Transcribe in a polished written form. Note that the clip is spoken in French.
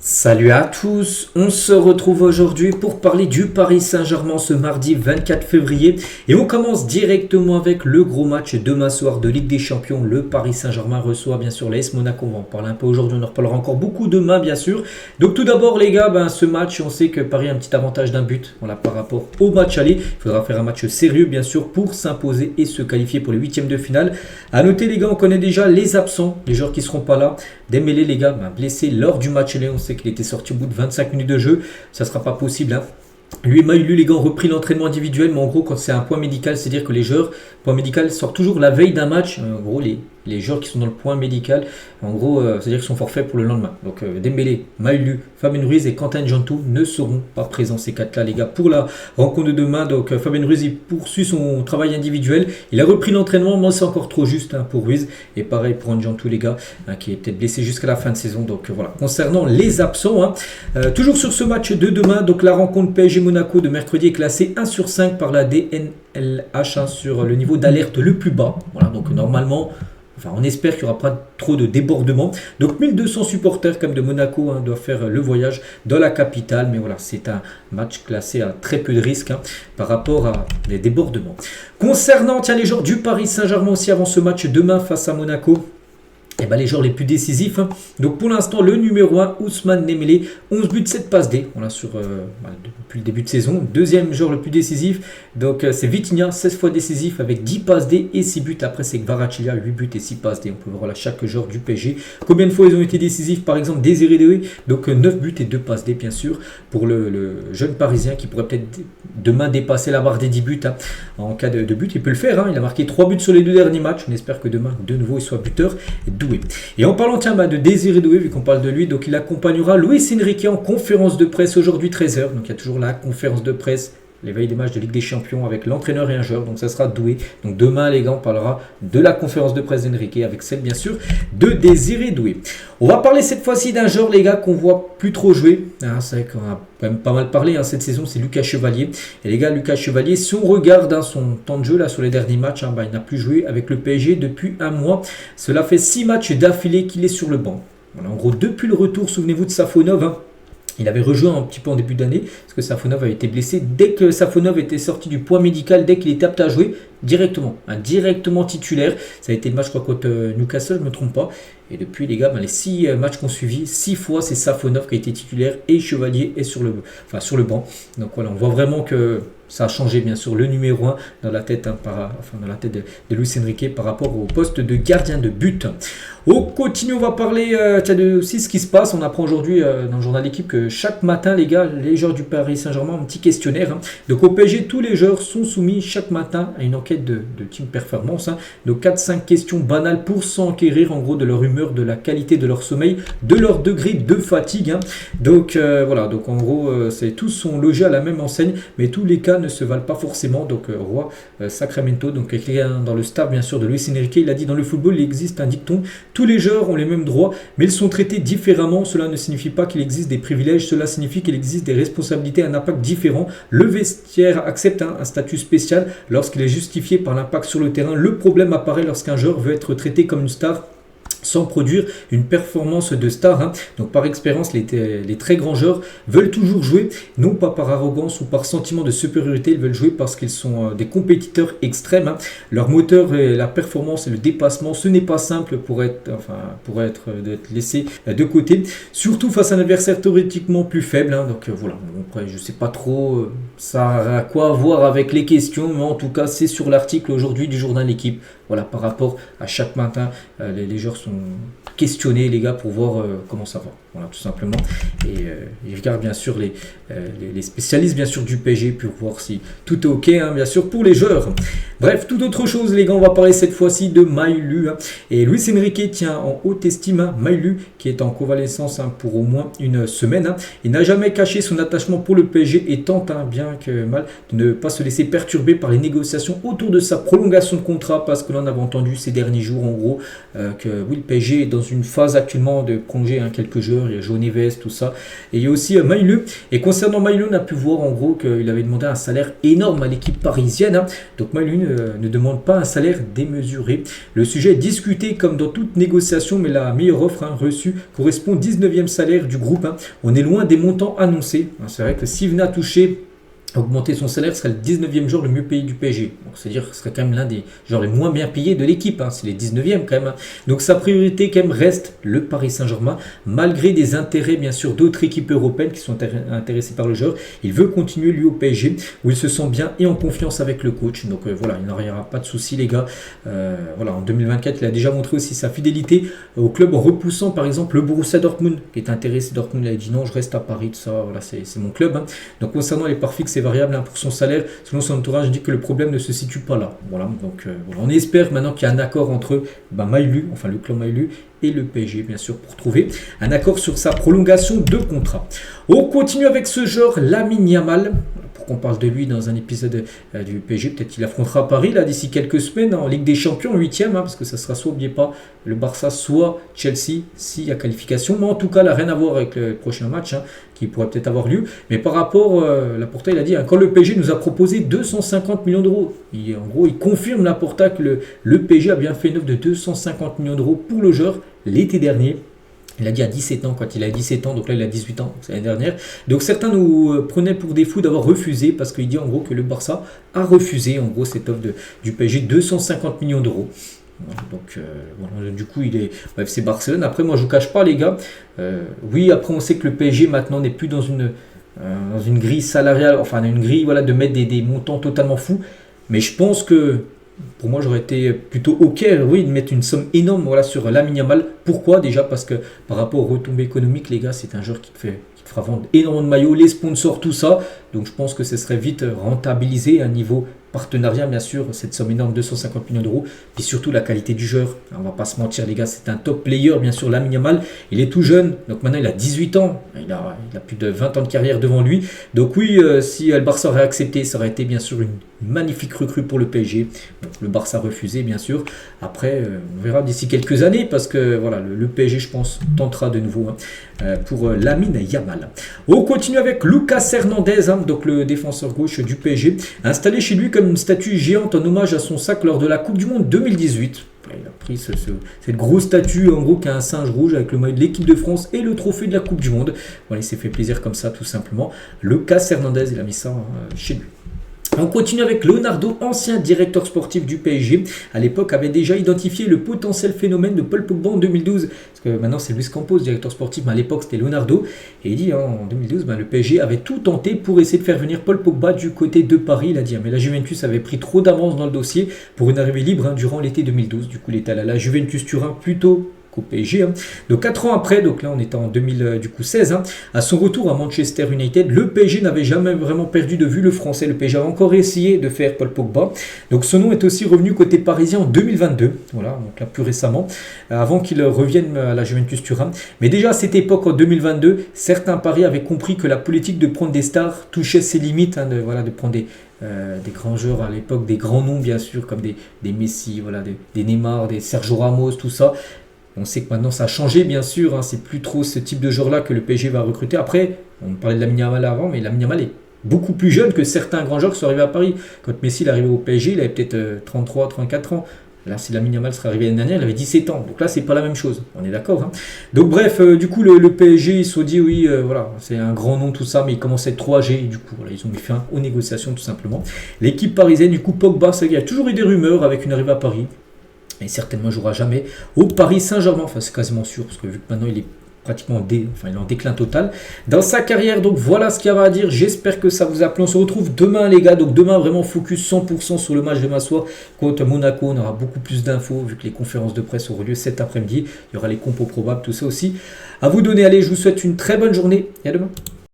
Salut à tous, on se retrouve aujourd'hui pour parler du Paris Saint-Germain ce mardi 24 février et on commence directement avec le gros match demain soir de Ligue des Champions. Le Paris Saint-Germain reçoit bien sûr l'AS Monaco, on va en parler un peu aujourd'hui, on en reparlera encore beaucoup demain bien sûr. Donc tout d'abord les gars, ce match on sait que Paris a un petit avantage d'un but par rapport au match aller. Il faudra faire un match sérieux bien sûr pour s'imposer et se qualifier pour les huitièmes de finale. A noter les gars, on connaît déjà les absents, les joueurs qui ne seront pas là. Dembélé les gars, blessé lors du match aller, on sait qu'il était sorti au bout de 25 minutes de jeu, ça sera pas possible. Lui et Maïlu, les gars, ont repris l'entraînement individuel, mais en gros, quand c'est un point médical, c'est-à-dire que les joueurs, point médical sort toujours la veille d'un match. En gros, les joueurs qui sont dans le point médical, en gros, c'est-à-dire qu'ils sont forfaits pour le lendemain. Donc, Dembélé, Maïlu, Fabien Ruiz et Quentin Djantou ne seront pas présents, ces quatre-là, les gars, pour la rencontre de demain. Donc, Fabien Ruiz, il poursuit son travail individuel. Il a repris l'entraînement, mais c'est encore trop juste pour Ruiz. Et pareil pour Djantou, les gars, qui est peut-être blessé jusqu'à la fin de saison. Donc, voilà. Concernant les absents, toujours sur ce match de demain, donc la rencontre PSG-Monaco de mercredi est classée 1 sur 5 par la DNLH sur le niveau d'alerte le plus bas. Voilà, donc normalement, on espère qu'il n'y aura pas trop de débordements. Donc 1200 supporters comme de Monaco doivent faire le voyage dans la capitale. Mais voilà, c'est un match classé à très peu de risques par rapport à des débordements. Concernant les joueurs du Paris Saint-Germain aussi avant ce match demain face à Monaco. Les joueurs les plus décisifs. Donc pour l'instant, le numéro 1, Ousmane Dembélé, 11 buts, 7 passes D. On l'a depuis le début de saison. Deuxième joueur le plus décisif, donc c'est Vitinha, 16 fois décisif avec 10 passes D et 6 buts. Après, c'est Kvaratskhelia, 8 buts et 6 passes D. On peut voir là chaque joueur du PSG. Combien de fois ils ont été décisifs? Par exemple, Désiré Doué, donc 9 buts et 2 passes D, bien sûr, pour le jeune Parisien qui pourrait peut-être demain dépasser la barre des 10 buts. En cas de but, il peut le faire. Il a marqué 3 buts sur les 2 derniers matchs. On espère que demain, de nouveau, il soit buteur. Doué. Et en parlant de Désiré Doué, vu qu'on parle de lui, donc il accompagnera Luis Enrique en conférence de presse aujourd'hui 13h. Donc il y a toujours la conférence de presse, les veilles des matchs de Ligue des Champions avec l'entraîneur et un joueur. Donc ça sera Doué. Donc demain les gars, on parlera de la conférence de presse d'Enrique avec celle bien sûr de Désiré Doué. On va parler cette fois-ci d'un joueur les gars qu'on voit plus trop jouer. C'est vrai qu'on a quand même pas mal parlé cette saison, c'est Lucas Chevalier. Et les gars, Lucas Chevalier, si on regarde son temps de jeu là sur les derniers matchs, il n'a plus joué avec le PSG depuis un mois. Cela fait 6 matchs d'affilée qu'il est sur le banc. Voilà, en gros, depuis le retour, souvenez-vous de Safonov. Il avait rejoué un petit peu en début d'année parce que Safonov avait été blessé. Dès que Safonov était sorti du point médical, dès qu'il était apte à jouer, directement titulaire. Ça a été le match, je crois, contre Newcastle, je ne me trompe pas. Et depuis, les gars, les 6 matchs qu'on suivi, 6 fois, c'est Safonov qui a été titulaire et Chevalier est sur le banc. Donc voilà, on voit vraiment que ça a changé, bien sûr, le numéro 1 dans la tête, dans la tête de Luis Enrique par rapport au poste de gardien de but. On continue, on va parler de aussi ce qui se passe. On apprend aujourd'hui dans le journal d'équipe que chaque matin, les gars, les joueurs du Paris Saint-Germain ont un petit questionnaire. Donc au PSG, tous les joueurs sont soumis chaque matin à une enquête de team performance. Donc 4-5 questions banales pour s'enquérir en gros de leur humeur, de la qualité de leur sommeil, de leur degré de fatigue. Donc voilà, donc en gros, tous sont logés à la même enseigne, mais tous les cas ne se valent pas forcément. Donc Roi Sacramento, donc quelqu'un dans le staff bien sûr de Luis Enrique, il a dit: dans le football il existe un dicton, tous les joueurs ont les mêmes droits, mais ils sont traités différemment. Cela ne signifie pas qu'il existe des privilèges, cela signifie qu'il existe des responsabilités, un impact différent. Le vestiaire accepte un statut spécial lorsqu'il est justifié par l'impact sur le terrain. Le problème apparaît lorsqu'un joueur veut être traité comme une star sans produire une performance de star. Donc par expérience, les très grands joueurs veulent toujours jouer, non pas par arrogance ou par sentiment de supériorité, ils veulent jouer parce qu'ils sont des compétiteurs extrêmes. Leur moteur est la performance et le dépassement. Ce n'est pas simple pour être laissé de côté, surtout face à un adversaire théoriquement plus faible. Donc voilà, après, je ne sais pas trop ça a quoi voir avec les questions, mais en tout cas c'est sur l'article aujourd'hui du journal L'équipe. Voilà, par rapport à chaque matin, les joueurs sont questionnés, les gars, pour voir comment ça va. Voilà, tout simplement. Et ils regardent bien sûr les spécialistes bien sûr du PSG pour voir si tout est ok, bien sûr, pour les joueurs. Bref, toute autre chose, les gars, on va parler cette fois-ci de Maïlu. Et Luis Enrique tient en haute estime Maïlu, qui est en convalescence pour au moins une semaine. Il n'a jamais caché son attachement pour le PSG et tente, bien que mal, de ne pas se laisser perturber par les négociations autour de sa prolongation de contrat, parce que l'on avait entendu ces derniers jours, en gros, que oui, le PSG est dans une phase actuellement de prolonger quelques joueurs joueurs, il y a João Neves, tout ça. Et il y a aussi Maïlu. Et concernant Maïlu, on a pu voir en gros qu'il avait demandé un salaire énorme à l'équipe parisienne. Hein. Donc Maïlu ne demande pas un salaire démesuré. Le sujet est discuté comme dans toute négociation, mais la meilleure offre reçue correspond au 19e salaire du groupe. Hein. On est loin des montants annoncés. Hein. C'est vrai que s'il venait à toucher augmenter son salaire, serait le 19e joueur le mieux payé du PSG. Donc c'est-à-dire que ce serait quand même l'un des joueurs les moins bien payés de l'équipe. Hein. C'est les 19e quand même. Hein. Donc sa priorité quand même reste le Paris Saint-Germain. Malgré des intérêts bien sûr d'autres équipes européennes qui sont intéressées par le joueur. Il veut continuer lui au PSG où il se sent bien et en confiance avec le coach. Donc voilà, il n'y aura pas de souci les gars. Voilà, en 2024, il a déjà montré aussi sa fidélité au club en repoussant par exemple le Borussia Dortmund qui est intéressé. Dortmund a dit non, je reste à Paris, tout ça. Voilà, c'est mon club. Hein. Donc concernant les parts fixes, variable pour son salaire. Selon son entourage, dit que le problème ne se situe pas là. Voilà, donc voilà. On espère maintenant qu'il y a un accord entre Maïlu, enfin le club Maïlu et le PSG, bien sûr, pour trouver un accord sur sa prolongation de contrat. On continue avec ce joueur, Lamine Yamal. Pour qu'on parle de lui dans un épisode du PSG, peut-être qu'il affrontera Paris là d'ici quelques semaines en Ligue des Champions, 8e, parce que ça sera soit, n'oubliez pas, le Barça, soit Chelsea, s'il y a qualification. Mais en tout cas, là, rien à voir avec le prochain match qui pourrait peut-être avoir lieu. Mais par rapport, Laporta, il a dit, quand le PSG nous a proposé 250 millions d'euros, en gros, il confirme Laporta que le PSG a bien fait une offre de 250 millions d'euros pour le joueur l'été dernier. Il a dit à 17 ans, quand il a 17 ans, donc là il a 18 ans, c'est l'année dernière. Donc certains nous prenaient pour des fous d'avoir refusé, parce qu'il dit en gros que le Barça a refusé en gros cette offre du PSG, 250 millions d'euros. Donc voilà, du coup il est FC Barcelone. Après moi je vous cache pas les gars, oui après on sait que le PSG maintenant n'est plus dans une grille salariale, enfin une grille voilà, de mettre des montants totalement fous, mais je pense que pour moi, j'aurais été plutôt OK, oui, de mettre une somme énorme voilà, sur Lamine Yamal. Pourquoi? Déjà parce que par rapport aux retombées économiques, les gars, c'est un joueur qui te fera vendre énormément de maillots, les sponsors, tout ça. Donc je pense que ce serait vite rentabilisé à un niveau partenariat, bien sûr, cette somme énorme, 250 millions d'euros. Puis surtout la qualité du joueur. On va pas se mentir, les gars, c'est un top player, bien sûr, Lamine Yamal. Il est tout jeune, donc maintenant il a 18 ans. Il a plus de 20 ans de carrière devant lui. Donc oui, si le Barça aurait accepté, ça aurait été bien sûr une magnifique recrue pour le PSG. Donc, le Barça refusé, bien sûr. Après, on verra d'ici quelques années, parce que voilà, le PSG, je pense, tentera de nouveau pour Lamine Yamal. On continue avec Lucas Hernandez, donc le défenseur gauche du PSG, installé chez lui comme une statue géante en hommage à son sac lors de la Coupe du Monde 2018. Il a pris cette grosse statue en gros qui a un singe rouge avec le maillot de l'équipe de France et le trophée de la Coupe du Monde. Voilà, il s'est fait plaisir comme ça tout simplement. Lucas Hernandez, il a mis ça chez lui. On continue avec Leonardo, ancien directeur sportif du PSG. À l'époque, avait déjà identifié le potentiel phénomène de Paul Pogba en 2012. Parce que maintenant, c'est Luis Campos, directeur sportif, mais à l'époque, c'était Leonardo. Et il dit, en 2012, le PSG avait tout tenté pour essayer de faire venir Paul Pogba du côté de Paris. Il a dit, mais la Juventus avait pris trop d'avance dans le dossier pour une arrivée libre durant l'été 2012. Du coup, il est allé à la Juventus Turin plutôt au PSG. Donc 4 ans après, donc là on était en 2016, à son retour à Manchester United, le PSG n'avait jamais vraiment perdu de vue le français. Le PSG a encore essayé de faire Paul Pogba. Donc son nom est aussi revenu côté parisien en 2022, voilà, donc là plus récemment, avant qu'il revienne à la Juventus Turin. Mais déjà à cette époque, en 2022, certains paris avaient compris que la politique de prendre des stars touchait ses limites, de prendre des grands joueurs à l'époque, des grands noms bien sûr, comme des Messi, voilà, des Neymar, des Sergio Ramos, tout ça. On sait que maintenant ça a changé bien sûr, c'est plus trop ce type de joueur-là que le PSG va recruter. Après, on parlait de Lamine Yamal avant, mais Lamine Yamal est beaucoup plus jeune que certains grands joueurs qui sont arrivés à Paris. Quand Messi est arrivé au PSG, il avait peut-être 33, 34 ans. Là, si Lamine Yamal serait arrivé l'année dernière, il avait 17 ans. Donc là, c'est pas la même chose. On est d'accord. Donc bref, du coup, le PSG, ils se sont dit, oui, voilà, c'est un grand nom, tout ça, mais il commence à être trop âgé. Et du coup, voilà, ils ont mis fin aux négociations, tout simplement. L'équipe parisienne, du coup, Pogba, il y a toujours eu des rumeurs avec une arrivée à Paris. Et certainement, il ne jouera jamais au Paris Saint-Germain. Enfin, c'est quasiment sûr, parce que vu que maintenant, il est pratiquement il est en déclin total dans sa carrière. Donc voilà ce qu'il y avait à dire. J'espère que ça vous a plu. On se retrouve demain les gars. Donc demain vraiment focus 100% sur le match de soir contre Monaco. On aura beaucoup plus d'infos vu que les conférences de presse auront lieu cet après-midi. Il y aura les compos probables, tout ça aussi à vous donner. Allez, je vous souhaite une très bonne journée et à demain.